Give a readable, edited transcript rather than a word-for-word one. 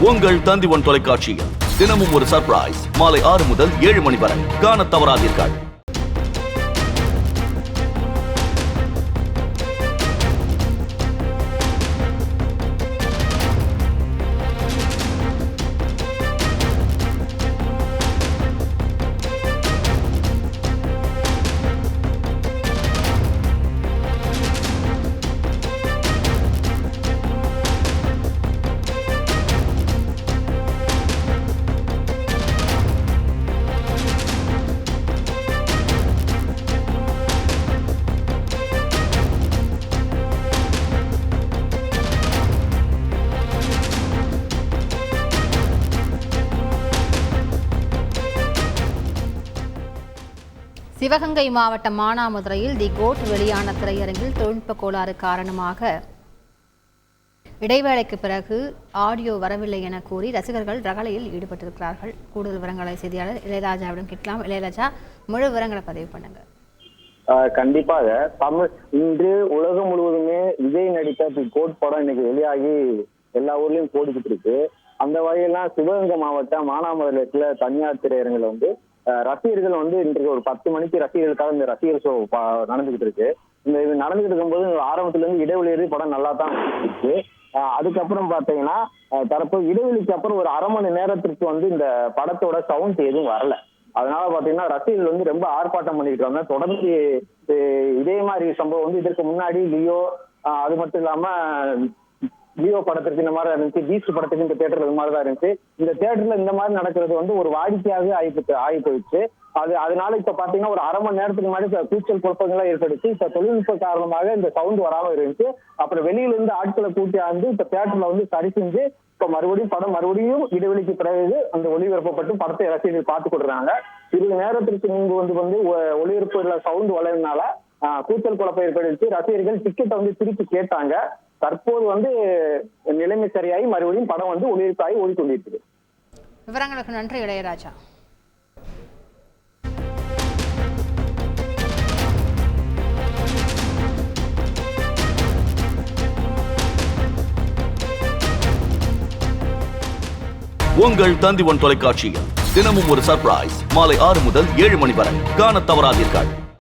உங்கள் தந்திவன் தொலைக்காட்சியில் தினமும் ஒரு சர்ப்ரைஸ் மாலை 6 முதல் 7 மணி வரை காணத் தவறாதீர்கள். சிவகங்கை மாவட்டம் மானாமதுரையில் தி கோட் வெளியான திரையரங்கில் தொழில்நுட்ப கோளாறு காரணமாக இடைவேளைக்கு பிறகு ஆடியோ வரவில்லை என கூறி ரசிகர்கள் ரகளையில் ஈடுபட்டிருக்கிறார்கள். கூடுதல் விவரங்களை செய்தியாளர் இளையராஜாவிடம் கேட்கலாம். இளையராஜா, முழு விவரங்களை பதிவு பண்ணுங்க. கண்டிப்பாக இன்று உலகம் முழுவதுமே விஜய் நடித்த தி கோட் படம் இன்னைக்கு வெளியாகி எல்லா ஊர்லயும் போடிக்கிட்டு இருக்கு. அந்த வகையெல்லாம் சிவகங்கை மாவட்டம் மானாமதுரையில தனியார் திரையரங்கில் ரசிகர்கள் இன்றைக்கு ஒரு 10 மணிக்கு ரசிகர்களுக்காக இந்த ரசிகர் ஷோ நடந்துகிட்டு இருக்கு. இந்த இது நடந்துகிட்டு இருக்கும்போது ஆரம்பத்துல இருந்து இடைவெளி படம் நல்லா தான் இருக்கு. அதுக்கப்புறம் பாத்தீங்கன்னா தரப்பு இடைவெளிக்கு அப்புறம் ஒரு அரை மணி நேரத்திற்கு இந்த படத்தோட சவுண்ட் எதுவும் வரல. அதனால பாத்தீங்கன்னா ரசிகர்கள் ரொம்ப ஆர்ப்பாட்டம் பண்ணிட்டு இருக்காங்க. தொடர்ந்து இதே மாதிரி சம்பவம் இதற்கு முன்னாடி லியோ, அது மட்டும் இல்லாம லியோ படத்திற்கு இந்த மாதிரி இருந்துச்சு, பீஸ்ட் படத்துக்கு இந்த தியேட்டர்ல இது மாதிரிதான் இருந்துச்சு. இந்த தியேட்டர்ல இந்த மாதிரி நடக்கிறது ஒரு வாடிக்கையாக ஆகி போயிடுச்சு. அதனால இப்ப பாத்தீங்கன்னா ஒரு அரை மணி நேரத்துக்கு முன்னாடி கூச்சல் குழப்பங்கள்லாம் ஏற்படுச்சு. இப்ப தொழில்நுட்ப காரணமாக இந்த சவுண்ட் வராம இருந்துச்சு. அப்புறம் வெளியில இருந்து ஆட்களை கூட்டி இப்ப தியேட்டர்ல சரி செஞ்சு இப்ப மறுபடியும் இடைவெளிக்கு பிறகு அந்த ஒளிபரப்பப்பட்டு படத்தை ரசிகர்கள் பார்த்து கொடுறாங்க. சிறிது நேரத்திற்கு முன்பு ஒளிபரப்புல சவுண்ட் வளர்றதுனால கூச்சல் குழப்பம் ஏற்படுத்தி ரசிகர்கள் டிக்கெட்டை திருப்பி கேட்டாங்க. தற்போது நிலைமை சரியாகி மறுபடியும் படம் ஒளிபரப்பாகி ஓடிக்கொண்டிருக்கிறது. விவரங்களுக்கு நன்றி இளையராஜா. உங்கள் தந்திவன் தொலைக்காட்சியில் தினமும் ஒரு சர்ப்ரைஸ் மாலை 6 முதல் 7 மணி வரை காணத் தவறாதீர்கள்.